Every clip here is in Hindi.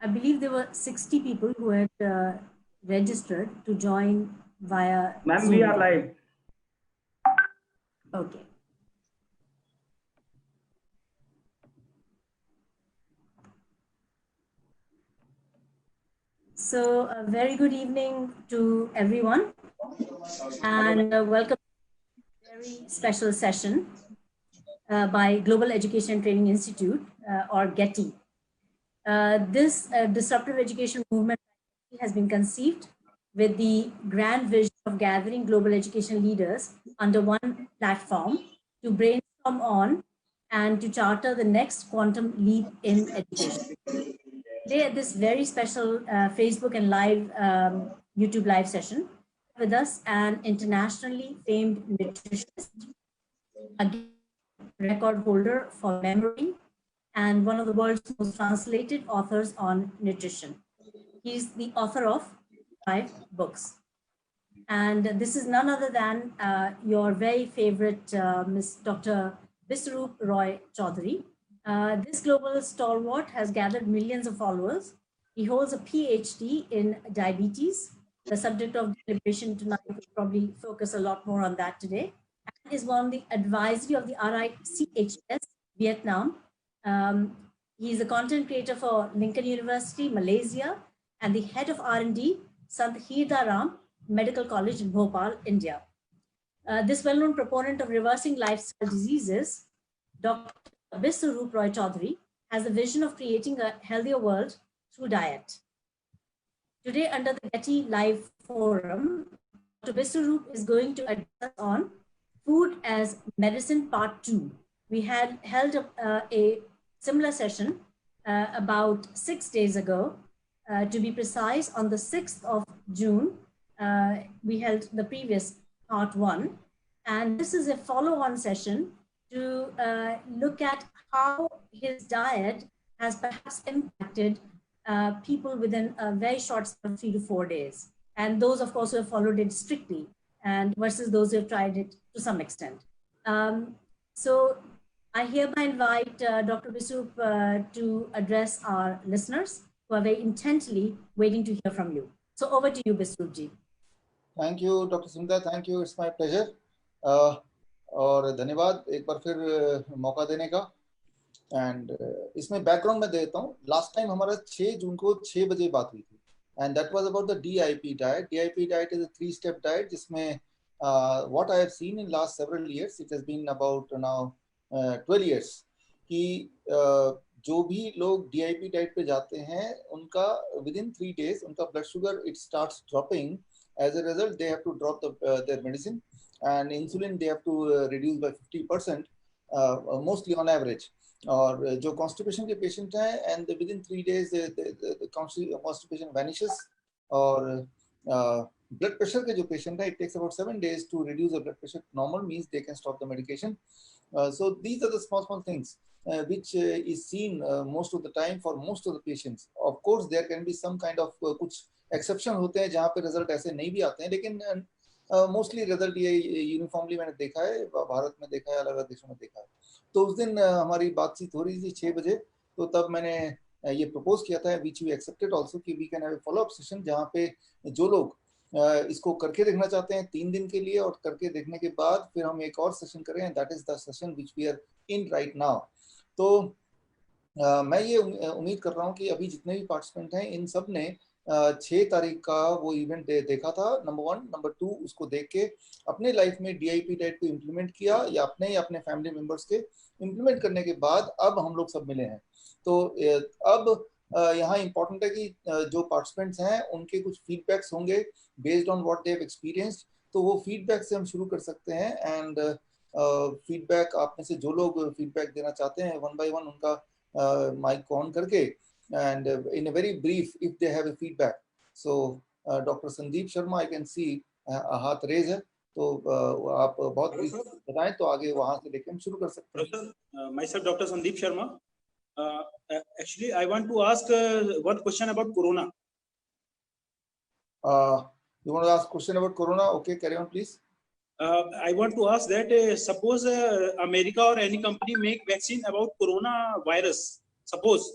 I believe there were 60 people who had registered to join via Ma'am, Zoom. we are live. Okay. So a very good evening to everyone, and welcome to a very special session by Global Education Training Institute, or GETI. This disruptive education movement has been conceived with the grand vision of gathering global education leaders under one platform to brainstorm on and to charter the next quantum leap in education. Today, at this very special Facebook and live YouTube live session, with us an internationally famed nutritionist, a record holder for memory, and one of the world's most translated authors on nutrition. He's the author of 5 books. And this is none other than your very favorite Ms. Dr. Biswaroop Roy Chaudhary. This global stalwart has gathered millions of followers. He holds a PhD in diabetes. The subject of deliberation tonight will probably focus a lot more on that today. And is on the advisory of the RICHS Vietnam. He's the content creator for Lincoln University, Malaysia, and the head of R&D, Sant Hirdaram Medical College in Bhopal, India. This well-known proponent of reversing lifestyle diseases, Dr. Biswaroop Roy Chaudhary, has the vision of creating a healthier world through diet. Today, under the GETI Live Forum, Dr. Biswaroop is going to address on Food as Medicine Part 2. We had held a similar session about 6 days ago. To be precise, on the 6th of June, we held the previous part 1. And this is a follow-on session to look at how his diet has perhaps impacted people within a very short span of 3 to 4 days. And those, of course, who have followed it strictly, and versus those who have tried it to some extent. So I hereby invite Dr. Biswaroop to address our listeners who are very intently waiting to hear from you. So over to you, Biswaroop ji. Thank you, Dr. Simda. Thank you. It's my pleasure. और धन्यवाद एक बार फिर मौका देने का. एंड इसमें बैकग्राउंड में देता हूँ. लास्ट टाइम हमारा 6 जून को 6 बजे बात हुई थी. And that was about the DIP diet. DIP diet is a 3-step diet जिसमें what I have seen in last several years, it has been about now 12 years, कि जो भी लोग DIP diet पे जाते हैं उनका within 3 days उनका blood sugar it starts dropping. As a result, they have to drop their medicine, and insulin they have to reduce by 50%, mostly on average. और जो constipation के patient हैं, and within 3 days the constipation vanishes. और blood pressure के जो patient है, it takes about 7 days to reduce the blood pressure. Normal means they can stop the medication. So these are the small things which is seen most of the time for most of the patients. Of course, there can be some kind of कुछ एक्सेप्शन होते हैं जहाँ पे रिजल्ट ऐसे नहीं भी आते हैं, लेकिन मोस्टली रिजल्ट ये यूनिफॉर्मली मैंने देखा है, भारत में देखा है, अलग अलग देशों में देखा है. तो उस दिन हमारी बातचीत हो रही थी 6 बजे, तो तब मैंने ये प्रपोज किया था, विच वी एक्सेप्टेड ऑल्सो, कि we can have a follow up session जहाँ पे जो लोग इसको करके देखना चाहते हैं 3 दिन के लिए, और करके देखने के बाद फिर हम एक और सेशन करें, and that is the session which we are in right now. तो मैं ये उम्मीद कर रहा हूँ कि अभी जितने भी पार्टिसिपेंट हैं इन सब ने 6 तारीख का वो इवेंट देखा था, नंबर 1. नंबर 2, उसको देख के अपने लाइफ में DIP डाइट को इम्प्लीमेंट किया, या अपने फैमिली मेंबर्स के इम्प्लीमेंट करने के बाद अब हम लोग सब मिले हैं. तो अब यहाँ इम्पोर्टेंट है कि जो पार्टिसिपेंट्स हैं उनके कुछ फीडबैक्स होंगे based on what they have experienced. तो वो फीडबैक से हम शुरू कर सकते हैं. एंड फीडबैक आप में से जो लोग फीडबैक देना चाहते हैं, 1 by 1 उनका माइक को ऑन करके, and in a very brief, if they have a feedback. So Dr. Sandeep Sharma, I can see a हाथ रेज है, तो आप बहुत brief बताएं तो आगे वहां से लेके हम शुरू कर सकते हैं. Myself, Dr. Sandeep Sharma. Actually, I want to ask one question about corona. You want to ask question about corona? Okay, carry on, please. I want to ask that suppose America or any company make vaccine about coronavirus, suppose,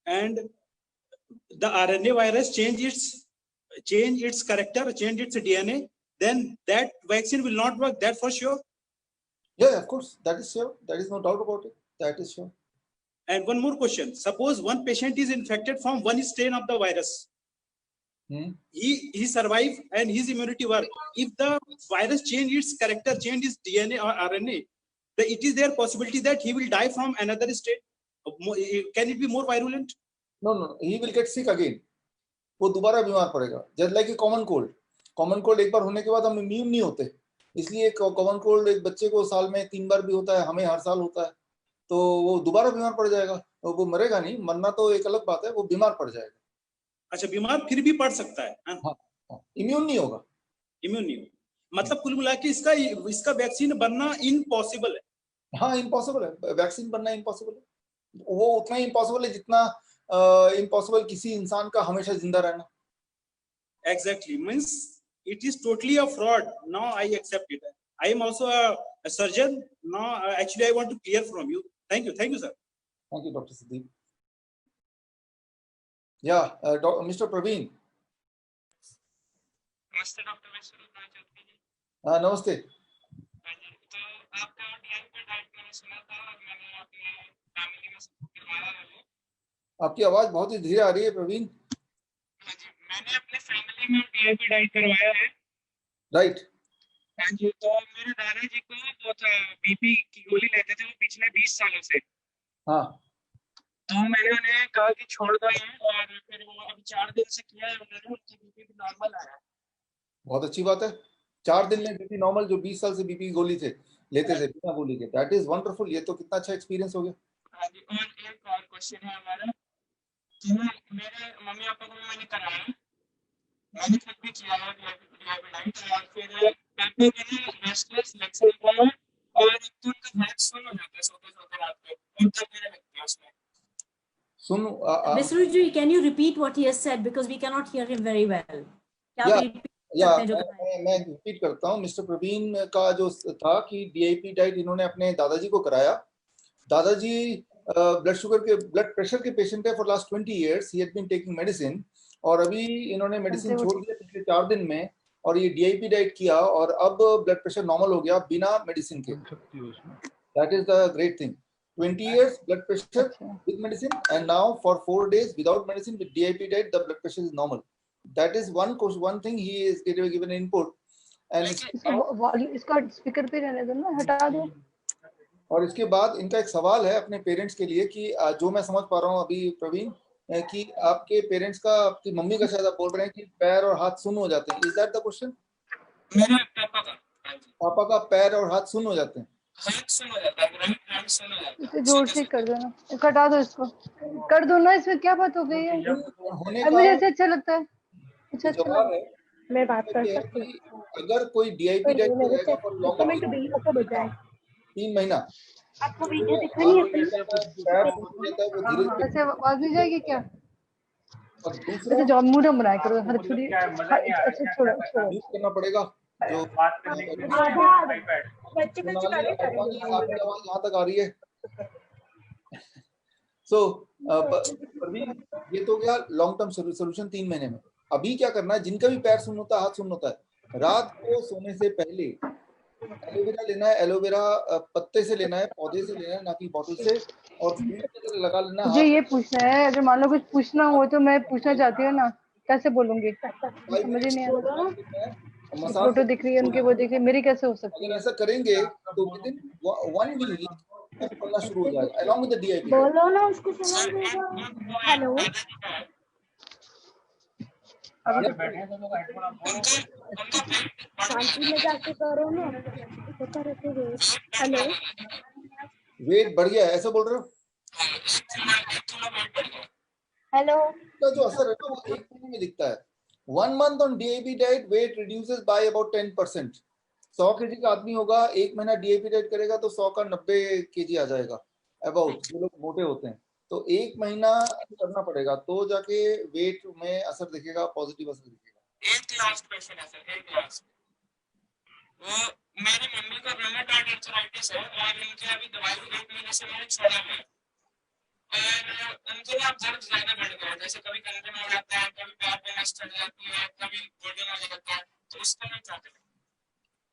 and the RNA virus change its character, change its DNA, then that vaccine will not work. That for sure. Yeah, of course, that is sure. There is no doubt about it. That is sure. And one more question. Suppose one patient is infected from one strain of the virus. He survive and his immunity work. If the virus change its character, change its DNA or RNA, then it is there possibility that he will die from another strain. Can it be more virulent? No. He will get sick again. वो दोबारा बीमार पड़ेगा. Just like a common cold. Common cold एक बार होने के बाद हम इम्यून नहीं होते. इसलिए कॉमन कोल्ड एक बच्चे को साल में 3 बार भी होता है, हमें हर साल होता है, तो वो दोबारा बीमार पड़ जाएगा. तो वो मरेगा नहीं, मरना तो एक अलग बात है, वो बीमार पड़ जाएगा. अच्छा, बीमार फिर भी पड़ सकता है. हाँ, इम्यून नहीं होगा. इम्यून नहीं होगा, मतलब कुल मिला के इसका वैक्सीन बनना इम्पॉसिबल है. हाँ, इम्पॉसिबल है. वैक्सीन बनना इम्पॉसिबल है. वो उतना ही इम्पॉसिबल है जितना इम्पॉसिबल किसी इंसान का हमेशा जिंदा रहना. Exactly, means it is totally a fraud. Now I accept it. I am also a surgeon. Now actually I want to clear from you. Thank you, sir. Thank you, Dr. Siddiq. Yeah, Mr. Praveen. नमस्ते डॉक्टर, मैं शुरू करना चाहती हूँ. नमस्ते. तो आपका DIP डाइट मैंने सुना था और मैंने अपने फैमिली में सबको करवाया है. आपकी आवाज बहुत ही धीरे आ रही है प्रवीण. हाँ जी, मैंने अपने फैमिली में DIP डाइट करवाया है. राइट. हाँ जी, तो मेरे दादाजी को बहुत बीपी की गोली लेते थे वो पिछले 20 सालों से. हाँ. तो मैंने उन्हें कहा कि छोड़ दो ये, और फिर वो अभी 4 दिन से किया है उन्होंने, उनकी बीपी भी नॉर्मल आया. बहुत अच्छी बात है. 4 दिन में बीपी नॉर्मल, जो 20 साल से बीपी की गोली लेते थे बिना गोली के. That is wonderful. ये तो कितना अच्छा एक्सपीरियंस हो गया. हाँ जी, और एक और क्वेश्चन है हमारा कि मेरे मम्मी पापा को भी मैंने कराया, मैंने खुद भी किया है DIP डाइट, और फिर पापा को ना रेस्टलेस लेग से हुआ है और एक तो उनका हाथ सुन हो जाता है सोते रात को, उनका मेरा लगता है उसमें. सुन, Mr. Ujjui, can you repeat what he has said because we cannot hear him very well. मैं रिपीट करता हूँ. मिस्टर प्रवीण का जो था कि DIP डाइट इन्होंने अपने दादाजी को कराया. दादाजी ब्लड प्रेशर के पेशेंट है for last 20 years. He had been taking medicine, और अभी इन्होंने मेडिसिन छोड़ दिया पिछले 4 दिन में, और ये DIP डाइट किया और अब ब्लड प्रेशर नॉर्मल हो गया बिना मेडिसिन के. That is the great thing. 20 years blood pressure with medicine, and now for 4 days without medicine with DIP diet the blood pressure is normal. That is one thing he is given input. And इसका स्पीकर पे रहने दो ना, हटा दो. और इसके बाद इनका एक सवाल है अपने पेरेंट्स के लिए कि जो मैं समझ पा रहा हूँ अभी प्रवीण, कि आपके पेरेंट्स का, आपकी मम्मी का शायद आप बोल रहे हैं कि पैर और हाथ सुन्न हो जाते हैं. Is that the question? मेरे पापा का पैर और हाथ सुन्न हो जाते हैं. हाथ सुन्न हो जाता है, राइट सुन्न हो जाता है. इसे जोर से कर दो ना, कटा दो इसको, कर दो ना. इसमें क्या बात हो गई है? अब मुझे ऐसे अच्छा लगता है. अच्छा मैं बात कर सकती हूँ. अगर कोई DIP डाइट करेगा फॉर लॉन्ग 3 महीना, आपको वीडियो दिखानी है ऐसे आवाज नहीं जाएगी क्या? ऐसे जॉब मूड बनाया करो, हर छोड़ी अच्छा छोड़ो करना पड़ेगा. जो बच्चे यहाँ तक आ रही है. सो प्रवीण, ये तो गया लॉन्ग टर्म सोल्यूशन 3 महीने में. अभी क्या करना है, जिनका भी पैर सुन्न होता है, हाथ सुन्न होता है, रात को सोने से पहले एलोवेरा लेना है. एलोवेरा पत्ते से लेना है, पौधे से लेना है, ना कि बॉटल से, और लगा लेना. मुझे ये पूछना है, अगर मान लो कुछ पूछना हो तो मैं पूछना चाहती हूँ ना, कैसे बोलूंगी? समझ नहीं आ रहा. फोटो दिख रही है उनके, वो दिख रही है, मेरी कैसे हो सकती है? अगर ऐसा करेंगे तो विदिन 1 वीक पढ़ना शुरू हो जाएगा along with the DIP. बोलो ना, उसको सुना देगा. हेलो, शांति में जाके करो ना. हेलो, वेट बढ़ गया है, ऐसा बोल रहे हो? हेलो, तो जो असर है ना वो 1 महीने में दिखता है. 1 month on DIP diet weight reduces by about 10%. 100 kg का आदमी होगा, 1 महीना DIP डाइट करेगा तो 100 का 90 kg आ जाएगा अबाउट. जो लोग मोटे होते हैं तो 1 महीना करना पड़ेगा, तो जाके वेट में असर दिखेगा, पॉजिटिव असर दिखेगा. एक लास्ट क्वेश्चन है सर, एक लास्ट. वो मेरी मम्मी को रूमेटॉइड आर्थराइटिस है और इनके अभी दवाई 1 महीने से मैंने छोड़ा है, और उनके लिए आप दर्द ज्यादा बढ़ गया है, जैसे कभी कंधे में हो जाता है, कभी पैर में नस चढ़ जाती है, कभी गोडे में हो जाता है, तो उसका मैं क्या करूं?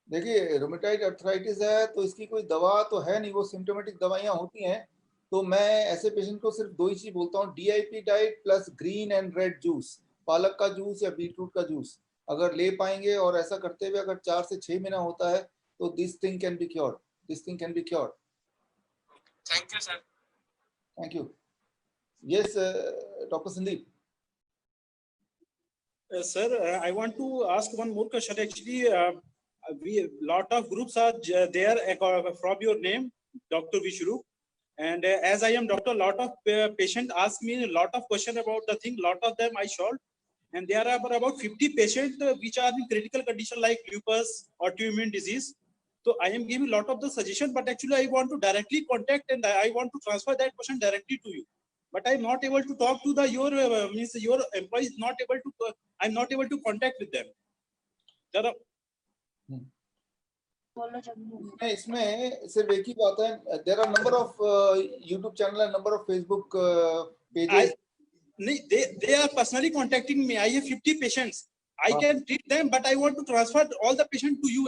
देखिए रोमेटाइड अर्थराइटिस है तो इसकी कोई दवा तो है नहीं, वो सिम्टोमेटिक दवाइयाँ होती हैं। तो मैं ऐसे पेशेंट को सिर्फ 2 ही चीज बोलता हूँ, DIP diet plus green and red juice, पालक का जूस या बीटरूट का जूस अगर ले पाएंगे, और ऐसा करते हुए अगर 4 से 6 महीना होता है तो this thing can be cured, this thing can be cured. Thank you sir. Thank you. Yes doctor Sandeep. Sir, I want to ask one more question. Actually, we lot of groups are there from your name, Dr. Vishru, and as I am doctor, lot of patients ask me a lot of question about the thing. Lot of them I solved, and there are about 50 patients which are in critical condition like lupus, autoimmune disease. So I am giving lot of the suggestion, but actually I want to directly contact and I want to transfer that question directly to you. But I'm not able to talk to the your means your employees not able to. I'm not able to contact with them. इसमें सिर्फ एक ही बात है, there are number of YouTube channel and number of Facebook pages. They are personally contacting me. I have 50 patients. I can treat them, but I want to transfer all the patients to you.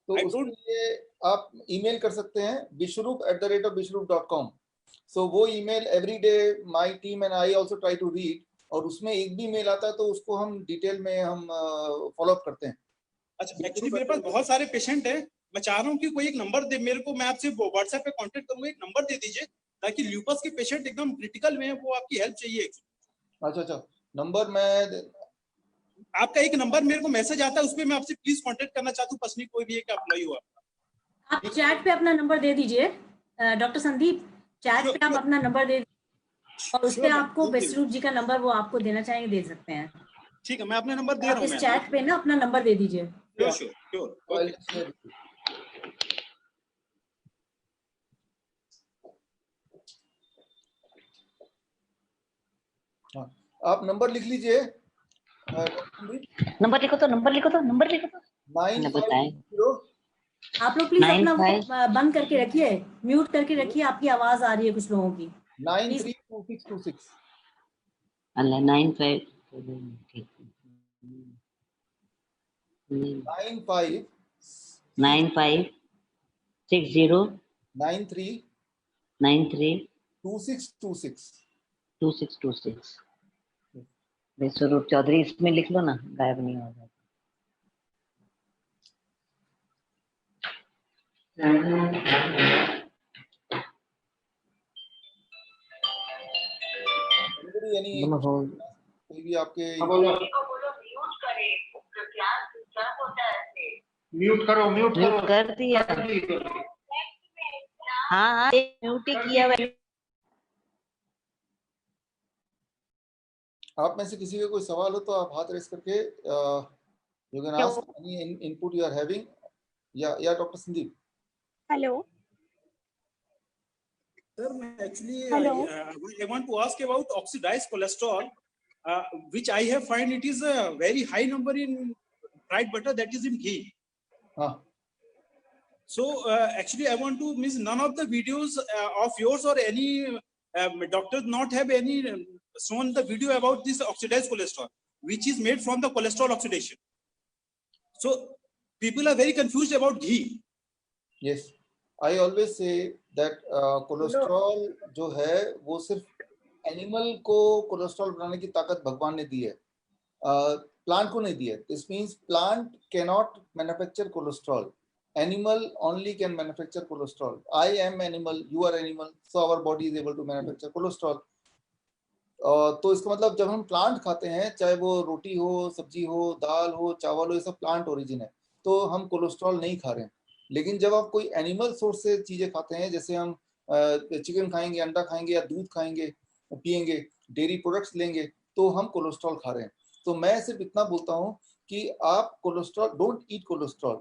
तो उसके लिए आप ईमेल कर सकते हैं bishrup@bishrup.com. So वो email every day my team and I also try to read, और उसमें एक भी मेल आता है तो उसको हम डिटेल में हम फॉलो अप करते हैं। अच्छा, एक्चुअली मेरे पास बहुत सारे पेशेंट हैं, मैं चाह रहा हूँ कि कोई एक नंबर दे मेरे को, मैं आपसे व्हाट्सएप पे कांटेक्ट करूंगा, एक नंबर दे दीजिए ताकि ल्यूपस के पेशेंट एकदम क्रिटिकल में है, वो आपकी हेल्प चाहिए। अच्छा, नंबर मैं आपका एक नंबर मेरे को मैसेज आता है, उसमें मैं आपसे प्लीज कांटेक्ट करना चाहता हूँ, पर्सनली कोई भी एक एम्प्लॉय हुआ। आप चैट पे अपना नंबर दे दीजिए डॉक्टर संदीप, चैट पे आप अपना नंबर दे और उस पे आपको विश्वरूप जी का नंबर वो आपको देना चाहेंगे दे सकते हैं। ठीक है, मैं अपना नंबर दे रहा हूँ। इस चैट पे ना अपना नंबर दे दीजिए। श्योर। आप नंबर लिख लीजिए। नंबर लिखो तो 950। आप लोग प्लीज अपना बंद करके रखिए, म्यूट करके रखिए, आपकी आवाज आ रही है कुछ लोगों की। 932626 अल्लाह 95 95 60 93 2626 विश्वरूप चौधरी, इसमें लिख लो ना, गायब नहीं होगा। कोई भी आपके म्यूट कर दिया। हाँ म्यूट ही किया। आप में से किसी का कोई सवाल हो तो आप हाथ रेस करके you can ask any input you are having. या doctor Sandeep. Hello Sir, actually, I want to ask about oxidized cholesterol, which I have find it is a very high number in fried butter, that is in ghee. So actually, I want to miss none of the videos of yours or any doctor not have any shown the video about this oxidized cholesterol, which is made from the cholesterol oxidation. So people are very confused about ghee. Yes. I always say that cholesterol जो है वो सिर्फ एनिमल को कोलेस्ट्रॉल बनाने की ताकत भगवान ने दी है, प्लांट को नहीं दी है। This means plant can not manufacture cholesterol, animal only can manufacture cholesterol. I am animal, you are animal, so our body is able to manufacture cholesterol. तो इसका मतलब जब हम प्लांट खाते हैं, चाहे वो रोटी हो, सब्जी हो, दाल हो, चावल हो, ये सब प्लांट ओरिजिन है, तो हम कोलेस्ट्रॉल नहीं खा रहे हैं। लेकिन जब आप कोई एनिमल सोर्स से चीजें खाते हैं, जैसे हम चिकन खाएंगे, अंडा खाएंगे या दूध खाएंगे, पिएंगे, डेयरी प्रोडक्ट्स लेंगे, तो हम कोलेस्ट्रॉल खा रहे हैं। तो मैं सिर्फ इतना बोलता हूं कि आप कोलेस्ट्रॉल, डोंट ईट कोलेस्ट्रॉल।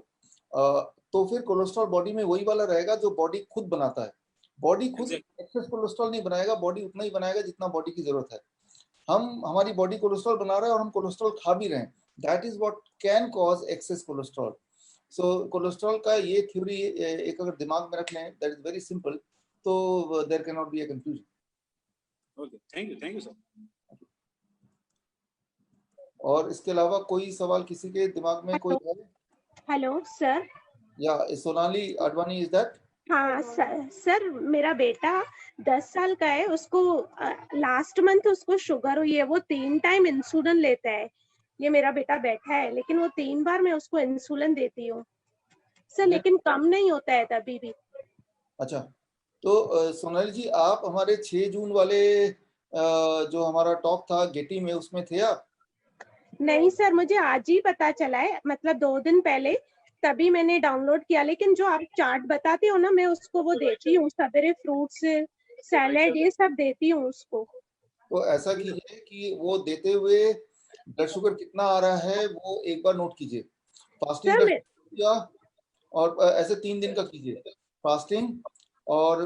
तो फिर कोलेस्ट्रॉल बॉडी में वही वाला रहेगा जो बॉडी खुद बनाता है। बॉडी खुद एक्सेस कोलेस्ट्रॉल नहीं बनाएगा, बॉडी उतना ही बनाएगा जितना बॉडी की जरूरत है। हमारी बॉडी कोलेस्ट्रॉल बना रहा है और हम कोलेस्ट्रॉल खा भी रहे हैं, that is what can cause excess cholesterol. So cholesterol का ये थ्योरी एक अगर दिमाग में रख लें, दैट इज वेरी सिंपल, तो there can not be a confusion. Okay, thank you sir. और इसके अलावा कोई सवाल किसी के दिमाग में कोई है? Hello sir. या सोनाली अडवाणी इज दैट? हाँ सर मेरा बेटा 10 साल का है, उसको लास्ट मंथ उसको शुगर हुई है, वो 3 टाइम इंसुलिन लेता है। ये मेरा बेटा बैठा है, लेकिन वो 3 बार मैं उसको इंसुलिन देती हूँ सर, लेकिन कम नहीं होता है तभी भी। अच्छा, तो सोनाली जी आप हमारे 6 जून वाले जो हमारा टॉक था गेटी में, उसमें थे आप? नहीं सर, मुझे आज ही पता चला है, मतलब 2 दिन पहले, तभी मैंने डाउनलोड किया। लेकिन जो आप चार्ट बताते हो ना, मैं उसको वो देती हूँ सवेरे, फ्रूट्स सैलेड ये सब देती हूँ उसको। तो ऐसा कीजिए कि वो देते हुए ब्लड शुगर कितना आ रहा है वो एक बार नोट कीजिए। फास्टिंग का किया और ऐसे 3 दिन का कीजिए फास्टिंग, और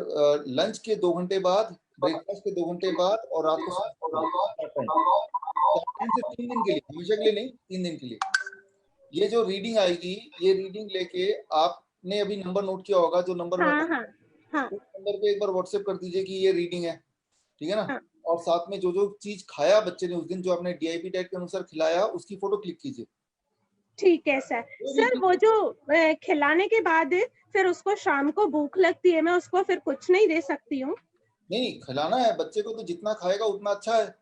लंच के 2 घंटे बाद, ब्रेकफास्ट के 2 घंटे बाद, और रात को से 3 दिन के लिए, हमेशा के लिए नहीं, 3 दिन के लिए। ये जो रीडिंग आएगी, ये रीडिंग लेके आपने अभी नंबर नोट किया होगा, जो नंबर हाँ, में उस नंबर पे एक बार व्हाट्सएप कर दीजिए कि ये रीडिंग है, ठीक है ना? हाँ। और साथ में जो जो चीज खाया बच्चे ने उस दिन, जो आपने डीआईपी डाइट के अनुसार खिलाया, उसकी फोटो क्लिक कीजिए। ठीक है सर। सर वो जो खिलाने के बाद फिर उसको शाम को भूख लगती है, मैं उसको फिर कुछ नहीं दे सकती हूँ? नहीं, खिलाना है बच्चे को, तो जितना खाएगा उतना अच्छा है,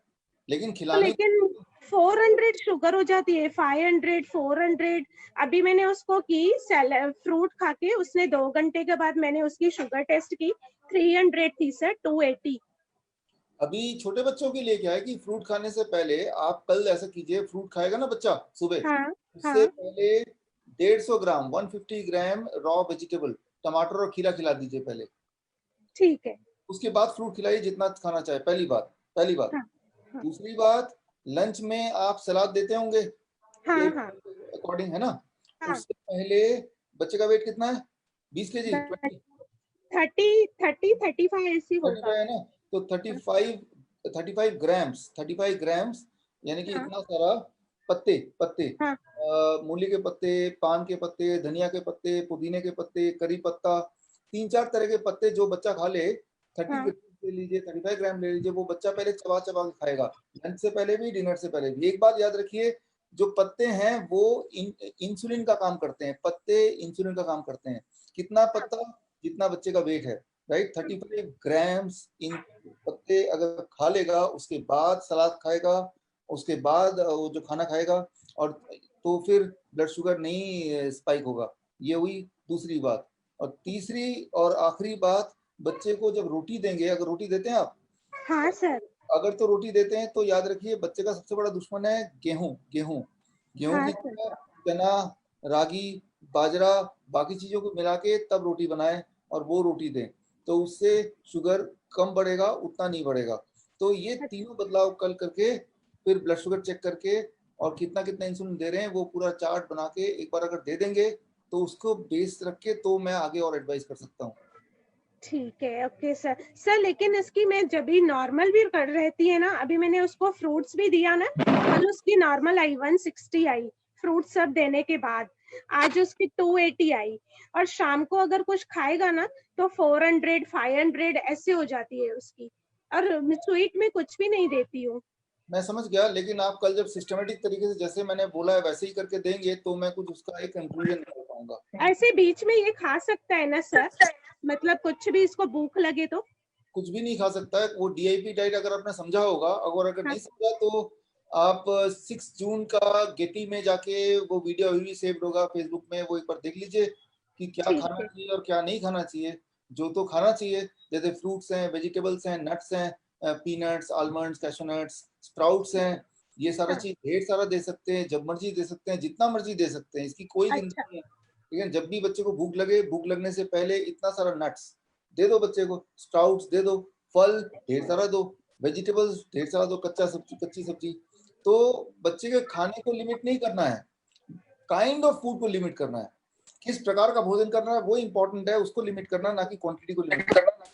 लेकिन खिलाने लेकिन 400 शुगर हो जाती है, 500, 400। अभी मैंने उसको की फ्रूट खा के, उसने 2 घंटे के बाद मैंने उसकी शुगर टेस्ट की, 300 थी सर, 280। अभी छोटे बच्चों के लिए क्या है कि फ्रूट खाने से पहले आप कल ऐसा कीजिए, फ्रूट खाएगा ना बच्चा सुबह, हाँ, उससे पहले 150 ग्राम 150 ग्राम रॉ वेजिटेबल, टमाटर और खीरा खिला दीजिए पहले। ठीक है। उसके बाद फ्रूट खिलाइए जितना खाना चाहे, पहली बात। हाँ। दूसरी बात, लंच में आप सलाद देते होंगे हाँ। अकॉर्डिंग, है ना? हाँ। उससे पहले बच्चे का वेट कितना है? 20 केजी, 35 ऐसी होगा, है ना? तो 35 ग्राम्स, यानी कि इतना सारा पत्ते, हाँ। मूली के पत्ते, पान के पत्ते, धनिया के पत्ते, पुदीने के पत्ते, करी पत्ता, 3-4 तरह के पत्ते जो बच्चा खा ले, 30 ले लीजिए, 35 ग्राम ले लीजिए, वो बच्चा पहले चबा चबा के खाएगा, लंच से पहले भी, डिनर से पहले भी। एक बात याद रखिए, जो पत्ते हैं वो इंसुलिन का काम करते हैं, पत्ते इंसुलिन का काम करते हैं। कितना पत्ता? जितना बच्चे का वेट है, राइट? 35 ग्राम्स इन पत्ते अगर खा लेगा, उसके बाद सलाद खाएगा, उसके बाद वो जो खाना खाएगा, और तो फिर ब्लड शुगर नहीं स्पाइक होगा। ये हुई दूसरी बात। और तीसरी और आखिरी बात, बच्चे को जब रोटी देंगे, अगर रोटी देते हैं आप? हाँ सर। अगर तो रोटी देते हैं तो याद रखिए, बच्चे का सबसे बड़ा दुश्मन है गेहूं की जगह चना, रागी, बाजरा, बाकी चीजों को मिला के तब रोटी बनाएं और वो रोटी दें, तो उससे शुगर कम बढ़ेगा, उतना नहीं बढ़ेगा। तो ये तीनों बदलाव कल करके, फिर ब्लड शुगर चेक करके, और कितना कितना इंसुलिन दे रहे हैं वो पूरा चार्ट बना के एक बार अगर दे देंगे, तो उसको बेस रख के तो मैं आगे और एडवाइस कर सकता हूँ। ठीक है, ओके सर। लेकिन इसकी मैं जब भी नॉर्मल भी कर रहती है ना, अभी मैंने उसको फ्रूट्स भी दिया ना, कल उसकी नॉर्मल आई 160 आई, फ्रूट सब देने के बाद। आज उसकी 280 आई, और शाम को अगर कुछ खाएगा ना तो 400, 500 ऐसे हो जाती है उसकी। और स्वीट में कुछ भी नहीं देती हूँ। मैं समझ गया, लेकिन आप कल जब सिस्टमेटिक तरीके से जैसे मैंने बोला है वैसे ही करके देंगे, तो मैं कुछ उसका एक कंक्लूजन निकाल पाऊंगा। ऐसे बीच में ये खा सकता है ना सर? मतलब कुछ भी इसको भूख लगे तो? कुछ भी नहीं खा सकता है वो। डीआईपी डाइट अगर आपने समझा होगा, अगर नहीं समझा तो आप 6 जून का गेटी में जाके वो वीडियो अभी भी सेव्ड होगा फेसबुक में, वो एक बार देख लीजिए कि क्या खाना चाहिए और क्या नहीं खाना चाहिए। जो तो खाना चाहिए, जैसे फ्रूट्स हैं, वेजिटेबल्स हैं, नट्स हैं, पीनट्स, आलमंड्स, कैशनट्स, स्प्राउट्स हैं, ये सारा चीज ढेर सारा दे सकते हैं, जब मर्जी दे सकते हैं, जितना मर्जी दे सकते हैं, इसकी कोई गिनती नहीं है। ठीक है, जब भी बच्चे को भूख लगे, भूख लगने से पहले इतना सारा नट्स दे दो बच्चे को, स्प्राउट्स दे दो, फल ढेर सारा दो, वेजिटेबल्स ढेर सारा दो, कच्ची सब्जी। तो बच्चे के खाने को लिमिट नहीं करना है, काइंड ऑफ फूड को लिमिट करना है, किस प्रकार का भोजन करना है वो इंपॉर्टेंट है, उसको लिमिट करना, ना कि क्वांटिटी को लिमिट करना।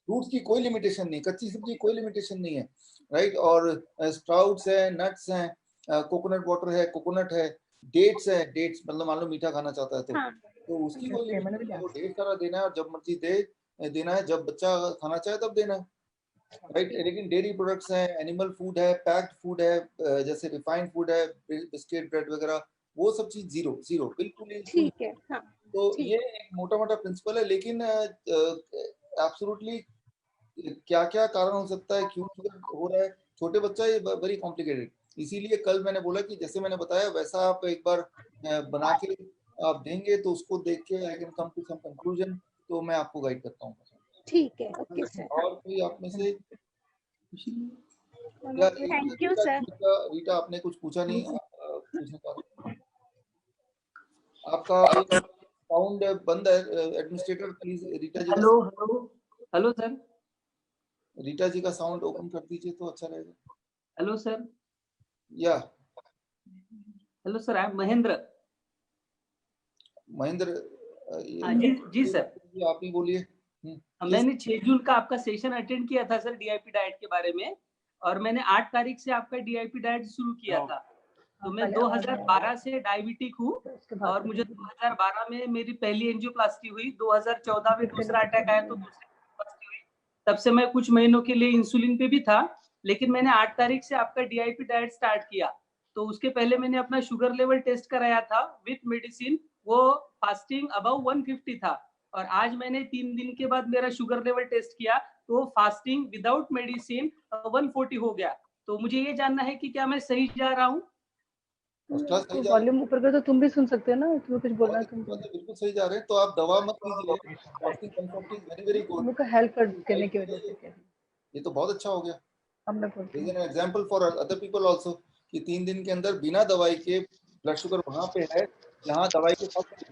फ्रूट्स की कोई लिमिटेशन नहीं, कच्ची सब्जी कोई लिमिटेशन नहीं है, राइट? और स्प्राउट्स है, नट्स हैं, कोकोनट वाटर है, कोकोनट है, डेट्स है, डेट्स मतलब मान लो मीठा खाना चाहता है तो उसकी कोई लिमिट नहीं है, वो ढेर सारा देना है, और जब मर्जी देना है, जब बच्चा खाना चाहे तब देना है। राइट। लेकिन डेयरी प्रोडक्ट्स हैं, एनिमल फूड है, पैक्ड फूड है, जैसे रिफाइंड फूड है, बिस्किट ब्रेड वगैरह, वो सब चीज जीरो जीरो बिल्कुल ही शून्य। ठीक है, हाँ तो ठीक। ये एक मोटा मोटा प्रिंसिपल है। लेकिन एब्सोल्युटली क्या क्या कारण हो सकता है, क्यों शुगर हो रहा है, छोटे बच्चा, ये वेरी कॉम्प्लिकेटेड। इसीलिए कल मैंने बोला कि जैसे मैंने बताया वैसा आप एक बार बना के आप देंगे तो उसको देख के I can come to some conclusion, तो मैं आपको गाइड करता हूँ। ठीक है, ओके सर। और कोई आप में से थैंक यू सर। रीटा आपने कुछ पूछा नहीं, पूछने का आपका एक साउंड बंद है। Administrator please Rita ji hello hello hello sir. Rita ji का साउंड ओपन कर दीजिए तो अच्छा रहेगा। Hello sir. या hello sir, I am Mahendra. Mahendra ji sir, आप ही बोलिए। मैंने 6 जून का आपका सेशन अटेंड किया था सर डीआईपी डाइट के बारे में, और मैंने 8 तारीख से आपका डीआईपी डाइट शुरू किया था। तो मैं 2012 से डायबिटिक हूँ, और मुझे 2012 में मेरी पहली एंजियोप्लास्टी हुई, 2014 में दूसरा अटैक आया तो दूसरी एंजियोप्लास्टी हुई। तब से मैं कुछ महीनों के लिए इंसुलिन पे भी था, लेकिन मैंने 8 तारीख से आपका डीआईपी डाइट स्टार्ट किया। तो उसके पहले मैंने अपना शुगर लेवल टेस्ट कराया था विथ मेडिसिन, वो फास्टिंग अबव 150 था, और आज मैंने 3 दिन के बाद मेरा शुगर लेवल टेस्ट किया तो फास्टिंग विदाउट मेडिसिन 140 हो गया। तो मुझे ये जानना है कि क्या मैं सही जा रहा हूँ? वॉल्यूम ऊपर कर तो तुम भी सुन सकते हो ना, तुम्हें कुछ बोलना है तुम बिल्कुल सही जा रहे हैं। तो आप दवा मत लीजिए, fasting comfort is very very good. उनको हेल्प करने की वजह से ये तो बहुत अच्छा हो गया। अब मैं बोलती हूँ, is an example for other people also कि 3 दिन के अंदर बिना दवाई के ब्लड शुगर वहां पे है जहां दवाई के साथ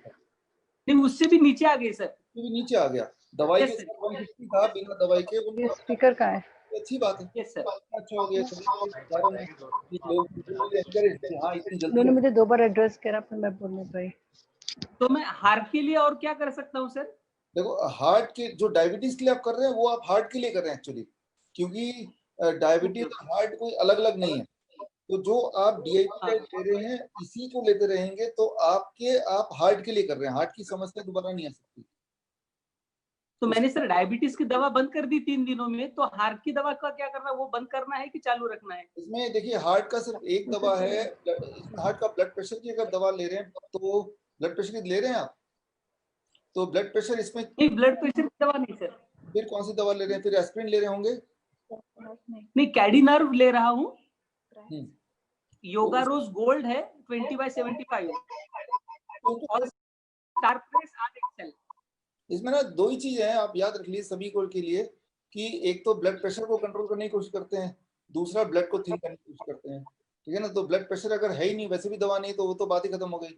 नहीं, उससे भी नीचे आ गई सर, भी नीचे आ गया। दवाई के साथ 150 था, बिना दवाई के ये स्पीकर कहाँ है? अच्छी बात है। Yes sir. अच्छा हो गया। हाँ इतनी जल्दी उन्होंने मुझे 2 बार एड्रेस करा, फिर मैं बोलने पाई। तो मैं हार्ट के लिए और क्या कर सकता हूँ सर? देखो, हार्ट के जो डायबिटीज के लिए आप कर रहे हैं वो आप हार्ट के लिए कर रहे हैं एक्चुअली, क्योंकि डायबिटीज और हार्ट कोई अलग अलग नहीं है। तो जो आप डीआईपी ले रहे हैं इसी को लेते रहेंगे तो आप हार्ट के लिए कर रहे हैं, हार्ट की समस्या दोबारा नहीं आ सकती। तो मैंने सर डायबिटीज की दवा बंद कर दी 3 दिनों में, तो हार्ट की दवा का क्या करना है, वो बंद करना है कि चालू रखना है? इसमें देखिए, हार्ट का सिर्फ एक दवा है। इसमें हार्ट का ब्लड प्रेशर की अगर दवा ले रहे हैं तो ब्लड प्रेशर की ले रहे हैं आप, तो ब्लड प्रेशर इसमें नहीं, ब्लड प्रेशर की दवा नहीं सर। फिर कौन सी दवा ले रहे हैं? फिर एस्पिरिन ले रहे होंगे? नहीं, कैडिनर्व ले रहा हूँ, योगा रोज गोल्ड है 20/75 और स्टारप्रेस आरएक्सएल। इसमें ना 2 ही चीजें हैं, आप याद रख लीजिए सभी को के लिए, कि एक तो ब्लड प्रेशर को कंट्रोल करने की कोशिश करते हैं, दूसरा ब्लड को थिन करने की कोशिश करते हैं। ठीक है ना? तो ब्लड प्रेशर अगर है ही नहीं, वैसे भी दवा नहीं, तो वो तो बात ही खत्म हो गई।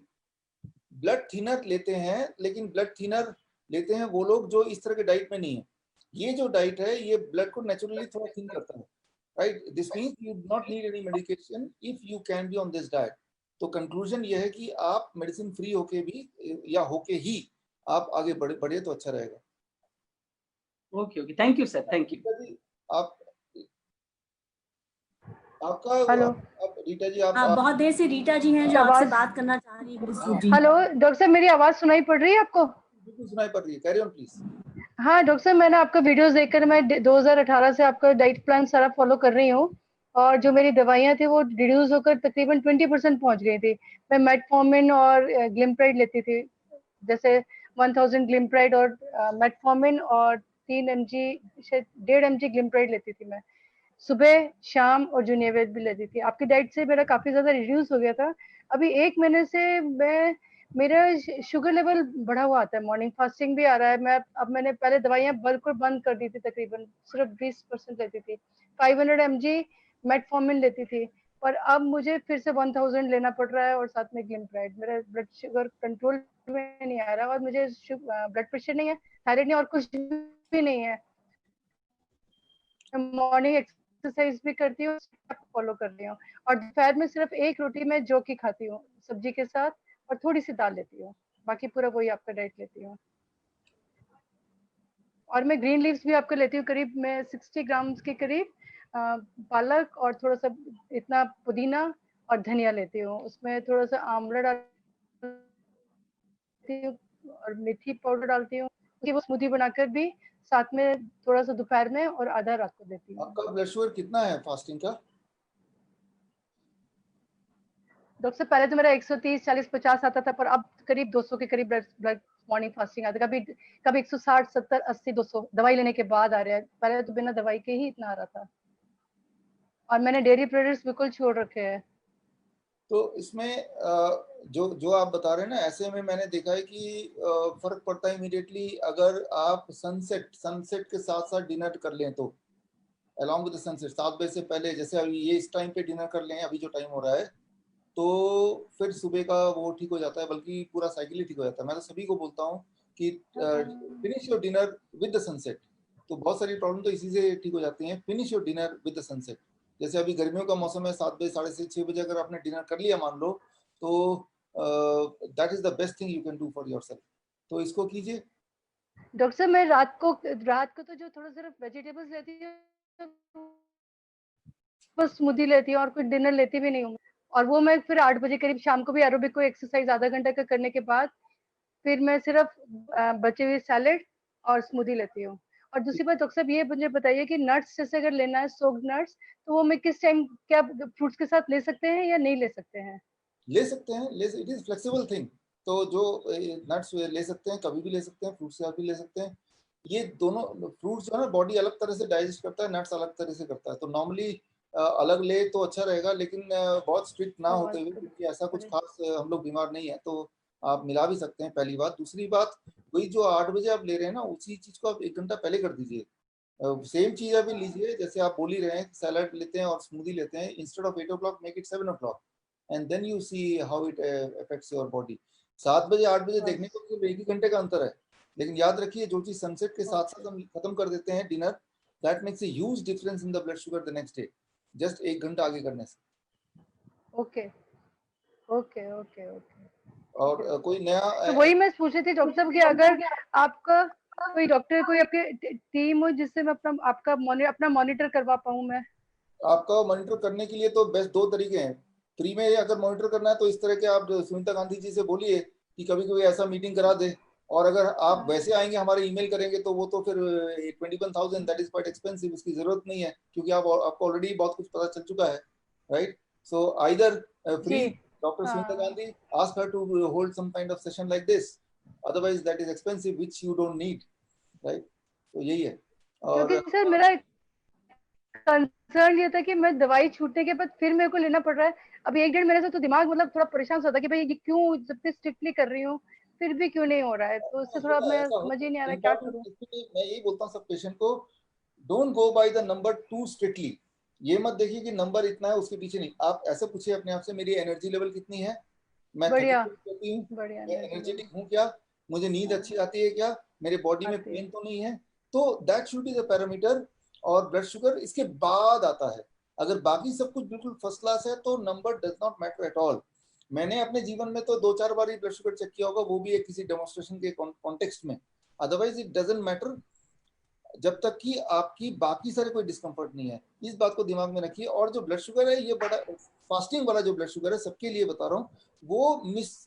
ब्लड थिनर लेते हैं, लेकिन ब्लड थिनर लेते हैं वो लोग जो इस तरह के डाइट में नहीं है। ये जो डाइट है ये ब्लड को नेचुरली थोड़ा थिन करता है, right? This means you do not need any medication if you can be on this diet. तो कंक्लूजन ये है कि आप मेडिसिन फ्री होके भी या होके ही आप आगे बढ़े तो अच्छा रहेगा। Okay okay, thank you sir, thank you. आप आपका हेलो, आप रीटा जी, आप बहुत देर से रीटा जी हैं जो आपसे बात करना चाह रही है। हेलो डॉक्टर साहब, मेरी आवाज सुनाई पड़ रही है आपको? बिल्कुल सुनाई पड़ रही है, कैरी ऑन प्लीज। हाँ डॉक्टर साहब, मैंने आपका वीडियोस देखकर मैं 2018 से आपका डाइट प्लान सारा फॉलो कर रही हूँ, और जो मेरी दवाइयाँ थी वो रिड्यूस होकर तकरीबन 20% पहुंच गई थी। मैं मेटफॉर्मिन और ग्लिम्प्राइड लेती थी, जैसे 1000 ग्लिम्प्राइड और मेटफॉर्मिन, और 3 mg शायद 1.5 mg ग्लिम्प्राइड लेती थी मैं सुबह शाम, और जूनिवेद भी लेती थी। आपकी डाइट से मेरा काफी ज्यादा रिड्यूस हो गया था। अभी 1 महीने से मेरा शुगर लेवल बढ़ा हुआ आता है, मॉर्निंग फास्टिंग भी आ रहा है। मैंने पहले दवाइयाँ बिल्कुल बंद कर दी थी, तकरीबन सिर्फ 20% लेती थी, 500 mg मेटफॉर्मिन लेती थी, पर अब मुझे फिर से 1000 लेना पड़ रहा है, और साथ में ग्लिम्प्राइड। मेरा ब्लड शुगर कंट्रोल में नहीं आ रहा, और मुझे ब्लड प्रेशर नहीं है, थायराइड नहीं, और कुछ भी नहीं है। मॉर्निंग एक्सरसाइज भी करती हूँ, फॉलो कर रही हूँ, और दोपहर में सिर्फ 1 रोटी मैं जौ की खाती हूँ सब्जी के साथ, और थोड़ी सी दाल लेती हूँ, बाकी पूरा वही आपका डाइट लेती हूँ। और मैं ग्रीन लीव्स भी आपको लेती हूँ, करीब मैं 60 ग्राम के करीब पालक, और थोड़ा सा इतना पुदीना और धनिया लेती हूँ, उसमें थोड़ा सा आंवला डालती हूँ और मेथी पाउडर डालती हूँ, उसकी वो स्मूदी बनाकर भी साथ में थोड़ा सा दोपहर में और आधा रात को देती हूँ। आपका ब्लड शुगर कितना है फास्टिंग का? डॉक्टर साहब पहले तो मेरा 130, 40, 50 आता था, पर अब करीब 200 के करीब ब्लड मॉर्निंग फास्टिंग आता है। कभी 160, 70, 80, 200 दवाई लेने के बाद आ रहा है। पहले तो बिना दवाई के ही इतना आ रहा था, और मैंने डेयरी प्रोडक्ट्स बिल्कुल छोड़ रखे हैं। तो इसमें जो आप बता रहे हैं ना, ऐसे में मैंने देखा है कि फर्क पड़ता है इमीडिएटली अगर आप सनसेट के साथ साथ डिनर कर लें तो, अलॉन्ग विद द सनसेट 7 बजे से पहले, जैसे अभी ये इस टाइम पे डिनर कर लें, अभी जो टाइम हो रहा है, तो फिर सुबह का वो ठीक हो जाता है, बल्कि पूरा साइकिल ही ठीक हो जाता है। मैं तो सभी को बोलता हूँ कि finish your dinner with the sunset. तो बहुत सारी प्रॉब्लम तो इसी से ठीक हो जाती हैं। Finish your dinner with the sunset. जैसे अभी गर्मियों का मौसम है, 7 बजे, 6:30 बजे अगर आपने डिनर कर लिया मान लो, तो that is the best thing you can do for yourself. तो इसको कीजिए। डॉक्टर साहब मैं रात को तो जो थोड़ा सिर्फ वेजिटेबल्स लेती हूँ, बस स्मूदी लेती हूँ और कुछ डिनर लेती भी नहीं हूँ। और वो मैं फिर 8 बजे करीब शाम को भी एरोबिक को एक्सरसाइज आधा घंटा का करने के बाद फिर मैं सिर्फ बचे हुए सैलेड और स्मूदी लेती हूँ। और दूसरी बात डॉक्टर साहब ये मुझे बताइए कि नट्स जैसे अगर लेना है, सोक्ड नट्स, तो वो मैं किस टाइम क्या फ्रूट्स के साथ ले सकते हैं या नहीं ले सकते हैं? ले सकते हैं, इट इज फ्लेक्सिबल थिंग। तो जो नट्स ले सकते हैं, कभी भी ले सकते हैं, फ्रूट्स के साथ भी ले सकते हैं। ये दोनों फ्रूट्स जो है ना, बॉडी अलग तरह से डाइजेस्ट करता है, नट्स अलग तरह से करता है। तो नॉर्मली अलग ले तो अच्छा रहेगा, लेकिन बहुत स्ट्रिक्ट ना होते हुए, क्योंकि ऐसा कुछ खास हम लोग बीमार नहीं है, तो आप मिला भी सकते हैं, पहली बात। दूसरी बात, वही जो 8 बजे आप ले रहे हैं ना, उसी चीज को आप 1 घंटा पहले कर दीजिए। सेम चीज अभी लीजिए, जैसे आप बोल ही रहे हैं, सैलड लेते हैं और स्मूदी लेते हैं, instead of 8 o'clock make it 7 o'clock and then you see how it affects your body. 7 बजे 8 बजे देखने को सिर्फ 1 ही घंटे का अंतर है, लेकिन याद रखिए जो चीज सनसेट के साथ साथ हम खत्म कर देते हैं dinner, that makes a huge difference in the blood sugar the next day, just 1 घंटा आगे करने से। Okay okay okay okay. और कोई नया तो वही मैं पूछ रही थी डॉक्टर साहब कि अगर आपका कोई डॉक्टर, कोई आपके टीम हो जिससे मैं अपना मॉनिटर करवा पाऊँ मैं? आपका मॉनिटर करने के लिए तो बेस्ट 2 तरीके हैं। फ्री में अगर मॉनिटर करना है तो इस तरह के आप सुनीता गांधी जी से बोलिए कि कभी कभी ऐसा मीटिंग करा दे, और अगर आप वैसे आएंगे हमारे ईमेल करेंगे तो वो तो फिर 21,000 दैट इज क्वाइट एक्सपेंसिव, उसकी जरूरत नहीं है, क्योंकि आपको ऑलरेडी बहुत कुछ पता चल चुका है, right? So either free Dr. Sunita Gandhi, ask her to hold some kind of session like this. Otherwise, that is expensive, which you don't need, right? तो यही है। और क्योंकि सर मेरा कंसर्न ये था कि मैं दवाई छूटने के बाद फिर मेरे को लेना पड़ रहा है। अभी 1 डेढ़ महीने से तो दिमाग मतलब थोड़ा परेशान होता है कि भाई ये क्यों इतनी स्ट्रिक्टली कर रही हूँ, फिर भी क्यों नहीं हो रहा है। तो उससे थोड़ा मैं समझ ही नहीं आ रहा क्या करूँ। मैं यही बोलता हूँ सब पेशेंट को, don't go by the number two strictly. ये मत देखिए कि नंबर इतना है उसके पीछे नहीं। आप ऐसे पूछिए अपने आप से, मेरी एनर्जी लेवल कितनी है, मैं एनर्जेटिक हूँ क्या, मुझे नींद अच्छी आती है क्या, मेरे बॉडी में पेन तो नहीं है। तो that should be the parameter. और ब्लड शुगर इसके बाद आता है। अगर बाकी सब कुछ बिल्कुल फर्स्ट क्लास है तो number does not matter at all. मैंने अपने जीवन में तो 2-4 बार ही ब्लड शुगर चेक किया होगा, वो भी एक किसी डेमोन्स्ट्रेशन के कॉन्टेक्स्ट में। अदरवाइज इट डजंट मैटर, जब तक कि आपकी बाकी सारे कोई डिस्कम्फर्ट नहीं है। इस बात को दिमाग में रखिए। और जो ब्लड शुगर है, ये बड़ा फास्टिंग वाला जो ब्लड शुगर है, सबके लिए बता रहा हूँ, वो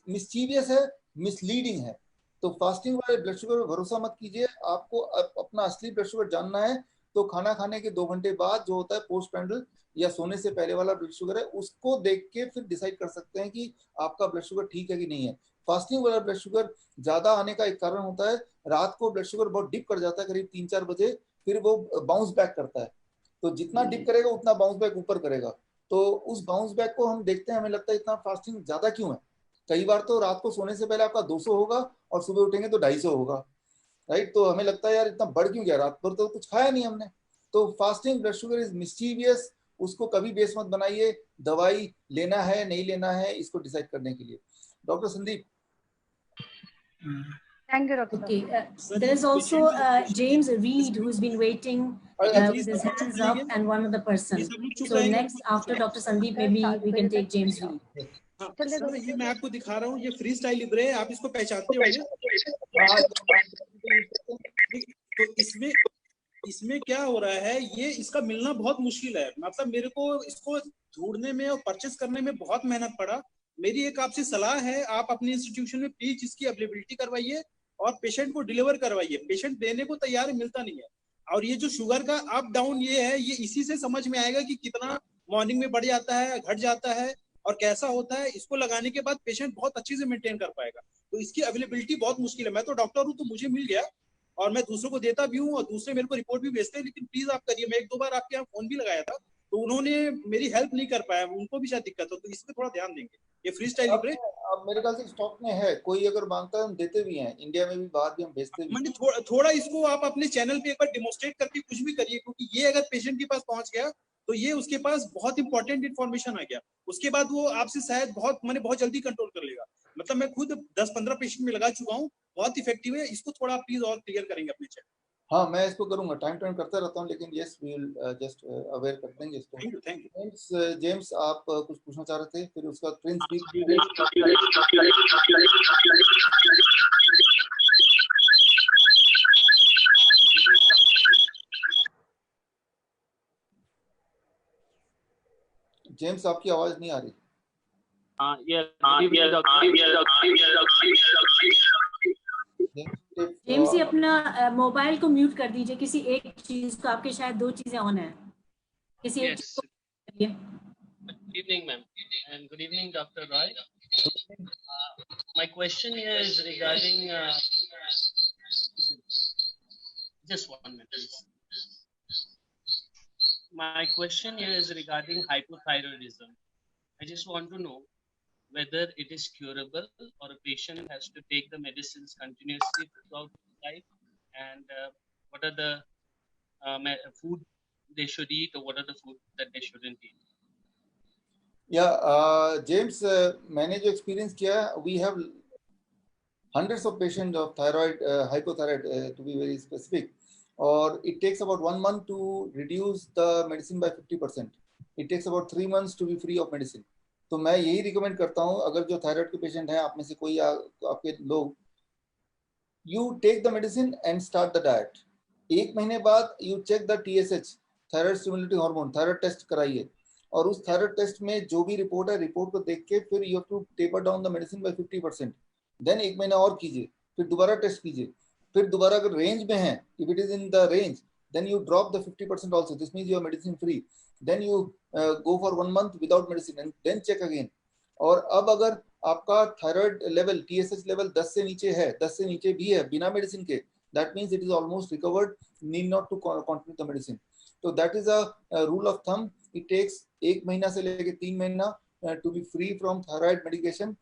मिसचीवियस है, मिसलीडिंग है। तो फास्टिंग वाले ब्लड शुगर पर भरोसा मत कीजिए। आपको अपना असली ब्लड शुगर जानना है तो खाना खाने के 2 घंटे बाद जो होता है पोस्ट पैंडल या सोने से पहले वाला ब्लड शुगर है, उसको देख के फिर डिसाइड कर सकते हैं कि आपका ब्लड शुगर ठीक है कि नहीं है। फास्टिंग वाला ब्लड शुगर ज्यादा आने का एक कारण होता है, रात को ब्लड शुगर बहुत डिप कर जाता है करीब 3-4 बजे, फिर वो बाउंस बैक करता है। तो जितना डिप करेगा उतना बाउंस बैक ऊपर करेगा। तो उस बाउंस बैक को हम देखते हैं, हमें लगता है इतना फास्टिंग ज्यादा क्यों है। कई बार तो रात को सोने से पहले आपका 200 होगा और सुबह उठेंगे तो 250 होगा, राइट? तो हमें लगता है यार इतना बढ़ क्यों गया, रात भर तो कुछ खाया नहीं हमने। तो fasting blood sugar is mischievous, उसको कभी बेस मत बनाइए। दवाई लेना है नहीं लेना है इसको डिसाइड करने के लिए। Doctor Sandeep. Thank you, Doctor. Okay, there is also James Reed who's been waiting with his hands up and one other person. So next, after Dr. Sandeep, maybe we can take James Reed. Sir ये मैं आपको दिखा रहा हूँ, ये फ्री स्टाइल लिब्रे है, आप इसको पहचानते होंगे। तो इसमें क्या हो रहा है, ये इसका मिलना बहुत मुश्किल है। मतलब मेरे को इसको ढूंढने में और परचेस करने में बहुत मेहनत पड़ा। मेरी एक आपसे सलाह है, आप अपने इंस्टीट्यूशन में प्लीज इसकी अवेलेबिलिटी करवाइए और पेशेंट को डिलीवर करवाइए। पेशेंट देने को तैयार है, मिलता नहीं है। और ये जो शुगर का अप डाउन ये है, ये इसी से समझ में आएगा कि कितना मॉर्निंग में बढ़ जाता है, घट जाता है और कैसा होता है। इसको लगाने के बाद पेशेंट बहुत अच्छे से मेंटेन कर पाएगा। तो इसकी अवेलेबिलिटी बहुत मुश्किल है। मैं तो डॉक्टर हूँ तो मुझे मिल गया और मैं दूसरों को देता भी हूँ और दूसरे मेरे को रिपोर्ट भी भेजते हैं, लेकिन प्लीज आप करिए। मैं 1-2 बार आपके यहाँ फोन भी लगाया था तो उन्होंने मेरी हेल्प नहीं कर पाया, उनको भी शायद दिक्कत हो, तो इस पे थोड़ा ध्यान देंगे। ये फ्री स्टाइल लिब्रे अब मेरे ख्याल से स्टॉक में है, कोई अगर मांगता है हम देते भी हैं, इंडिया में भी, बाहर भी हम भेजते भी मैंने थोड़ा इसको आप अपने चैनल पे एक बार डिमोस्ट्रेट करके कुछ भी करिए, क्योंकि ये अगर पेशेंट के पास पहुंच गया तो ये उसके पास बहुत इंपॉर्टेंट इन्फॉर्मेशन आ गया। उसके बाद वो आपसे शायद बहुत जल्दी कंट्रोल कर लेगा। मतलब मैं खुद 10-15 पेशेंट में लगा चुका हूँ, बहुत इफेक्टिव है। इसको थोड़ा प्लीज और क्लियर करेंगे अपने चैनल। हाँ, मैं इसको करूंगा, टाइम करता रहता हूँ, लेकिन yes we will just aware कर देंगे इसको। Thank you. जेम्स आप कुछ पूछना चाह रहे थे, फिर उसका प्रिंस भी। जेम्स आपकी आवाज नहीं आ रही। जेम्स जी अपना मोबाइल को म्यूट कर दीजिए, किसी एक चीज को, आपके शायद 2 चीजें ऑन है, किसी एक चीज को करिए। Good evening, ma'am, and good evening, Dr. Roy. My question is regarding just 1 minute, please. My question is regarding hypothyroidism. I just want to know whether it is curable or a patient has to take the medicines continuously throughout life, and what are the food they should eat, or what are the food that they shouldn't eat. James, मैंने जो एक्सपीरियंस किया, we have hundreds of patients of thyroid, hypothyroid, to be very specific, or it takes about 1 month to reduce the medicine by 50%. It takes about 3 months to be free of medicine. तो मैं यही रिकमेंड करता हूँ, अगर जो थायराइड के पेशेंट हैं, आप में से कोई आपके लोग, you take the medicine and start the diet. 1 महीने बाद you check the TSH, thyroid stimulating hormone, thyroid test कराइए, और उस थायराइड टेस्ट में जो भी रिपोर्ट है, रिपोर्ट को देख के फिर you have to taper down the medicine by 50%। Then 1 महीना और कीजिए, फिर दोबारा टेस्ट कीजिए, फिर दोबारा अगर रेंज में है, if it is in the range, then you drop the 50% also. This means you are medicine free. Then you go for 1 month without medicine and then check again. और अब अगर आपका थायराइड लेवल, TSH लेवल 10 से नीचे है, 10 से नीचे भी है बिना मेडिसिन के, that means it is almost recovered, need not to continue the medicine. So that is a rule of thumb. It takes 1 महीना से लेके 3 महीना to be free from thyroid medication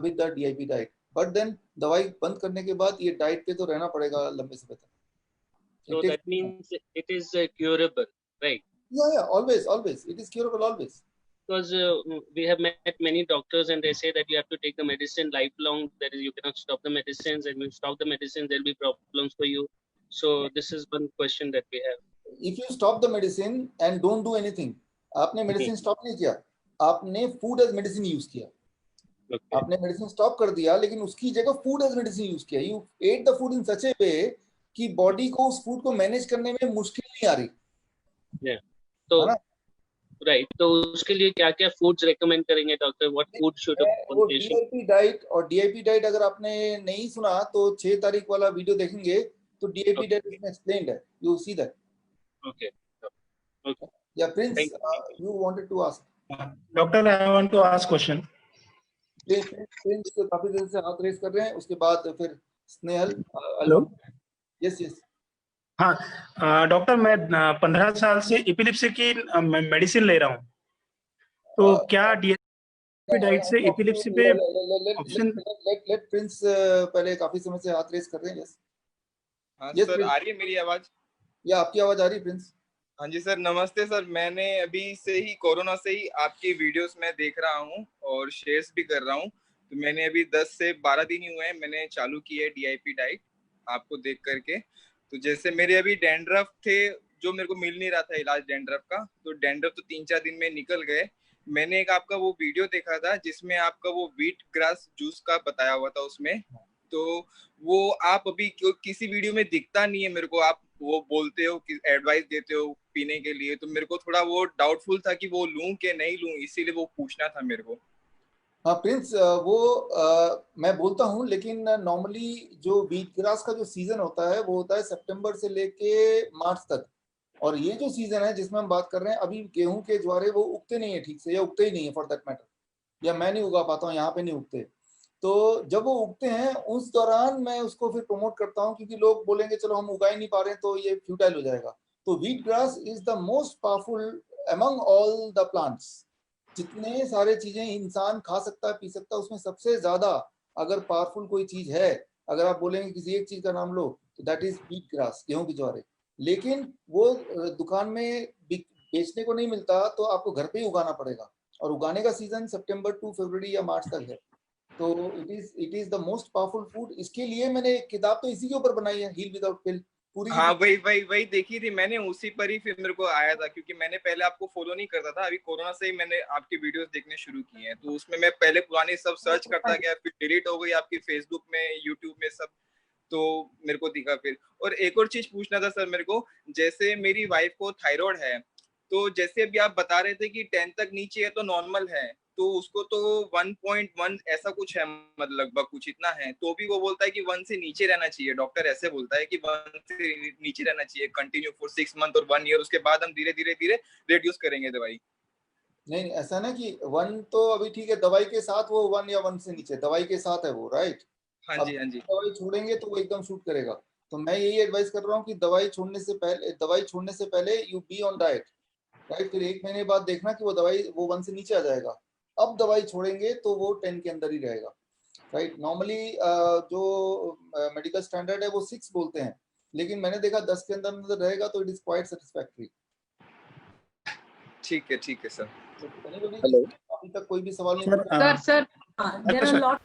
with the DIP diet. But then दवाई बंद करने के बाद ये डाइट पे तो रहना पड़ेगा लंबे समय तक। So that means it is curable, right? Yeah, always. It is curable always. Because we have met many doctors and they say that you have to take the medicine lifelong. That is, you cannot stop the medicines, and when you stop the medicines, there will be problems for you. So this is one question that we have. If you stop the medicine and don't do anything, आपने medicine stop नहीं किया, आपने food as medicine use किया। आपने medicine stop कर दिया, लेकिन उसकी जगह food as medicine use किया। You ate the food in such a way कि बॉडी को उस फूड को मैनेज करने में मुश्किल नहीं आ रही। तो राइट, तो उसके लिए क्या क्या फूड्स रेकमेंड करेंगे doctor? What food should DIP diet, और DIP डाइट अगर आपने नहीं सुना तो 6 तारीख वाला वीडियो देखेंगे तो DIP डाइट इसमें एक्सप्लेन्ड है, यू सी दैट। ओके या Prince, you wanted to ask. Doctor, I want to ask question. Prince काफी देर से हाथ रेस कर रहे हैं, उसके बाद फिर स्नेहल। हेलो। यस। हाँ डॉक्टर, मैं 15 साल से एपिलेप्सी की मेडिसिन ले रहा हूँ, तो क्या DIP डाइट से एपिलेप्सी पे ऑप्शन? लेट प्रिंस पहले काफी समय से हाथ रेस कर रहे हैं। यस। हाँ सर, आ रही है मेरी आवाज? या आपकी आवाज आ रही है प्रिंस? हाँ जी सर, नमस्ते सर। मैंने अभी से ही कोरोना से ही आपकी वीडियोस में देख रहा हूँ और शेयर्स भी कर रहा हूँ। तो मैंने अभी 10 से 12 दिन ही हुए हैं, मैंने चालू की है DIP डाइट आपको देख करके। तो जैसे मेरे अभी डैंड्रफ थे, जो मेरे को मिल नहीं रहा था इलाज डैंड्रफ का, तो डैंड्रफ तो 3-4 दिन में निकल गए। मैंने एक आपका वो वीडियो देखा था जिसमें आपका वो व्हीट ग्रास जूस का बताया हुआ था उसमें, तो वो आप अभी किसी वीडियो में दिखता नहीं है मेरे को। आप वो बोलते हो कि एडवाइस देते हो पीने के लिए, तो मेरे को थोड़ा वो डाउटफुल था कि वो लूं कि नहीं लूं, इसीलिए वो पूछना था मेरे को। हाँ प्रिंस, मैं बोलता हूँ, लेकिन नॉर्मली जो व्हीट ग्रास का जो सीजन होता है वो होता है सितंबर से लेके मार्च तक। और ये जो सीजन है जिसमें हम बात कर रहे हैं, अभी गेहूं के ज्वारे वो उगते नहीं है ठीक से, या उगते ही नहीं है फॉर दैट मैटर, या मैं नहीं उगा पाता हूँ, यहाँ पे नहीं उगते। तो जब वो उगते हैं उस दौरान मैं उसको फिर प्रमोट करता हूँ, क्योंकि लोग बोलेंगे चलो हम उगा ही नहीं पा रहे हैं तो ये फ्यूटाइल हो जाएगा। तो wheat grass is the most powerful among all the plants. जितने सारे चीजें इंसान खा सकता है पी सकता है, उसमें सबसे ज्यादा अगर पावरफुल कोई चीज है, अगर आप बोलेंगे किसी एक चीज का नाम लो, तो दैट इज व्हीट ग्रास, गेहूं के ज्वारे। लेकिन वो दुकान में बेचने को नहीं मिलता, तो आपको घर पे ही उगाना पड़ेगा, और उगाने का सीजन सितंबर टू फरवरी या मार्च तक है। तो it is the most powerful food. इसके लिए मैंने एक किताब तो इसी के ऊपर बनाई है, हील विदाउट पिल, पूरी। हाँ वही देखी थी मैंने, उसी पर ही फिर मेरे को आया था, क्योंकि मैंने पहले आपको फॉलो नहीं करता था, अभी कोरोना से ही मैंने आपकी वीडियोस देखने शुरू किए हैं। तो उसमें मैं पहले पुरानी सब सर्च करता गया, फिर डिलीट हो गई आपकी फेसबुक में, यूट्यूब में सब, तो मेरे को दिखा फिर। और एक और चीज पूछना था सर मेरे को, जैसे मेरी वाइफ को थायराइड है, तो जैसे अभी आप बता रहे थे कि 10 तक नीचे है तो नॉर्मल है, तो उसको तो 1.1 ऐसा कुछ है, मतलब लगभग कुछ इतना है, तो भी वो बोलता है कि 1 से नीचे रहना चाहिए। डॉक्टर ऐसे बोलता है कि 1 से नीचे रहना चाहिए कंटिन्यू फॉर 6 मंथ और 1 ईयर, उसके बाद हम धीरे धीरे रिड्यूस करेंगे दवाई। नहीं ऐसा ना कि 1 तो अभी ठीक है, दवाई के साथ वो 1 या 1 से नीचे दवाई के साथ है वो, राइट। हाँ अब जी, हाँ जी। दवाई छोड़ेंगे तो वो एकदम शूट करेगा। तो मैं यही एडवाइस कर रहा हूँ कि दवाई छोड़ने से पहले you be on diet, right. फिर 1 महीने बाद देखना कि वो 1 से नीचे आ जाएगा। अब दवाई छोड़ेंगे तो वो 10 के अंदर ही रहेगा, राइट। नॉर्मली जो मेडिकल स्टैंडर्ड है वो 6 बोलते हैं, लेकिन मैंने देखा 10 के अंदर रहेगा तो इट इज क्वाइट सेटिस्फैक्टरी। ठीक है सर। हेलो, अभी तक कोई भी सवाल नहीं पूछा? Sir there are lot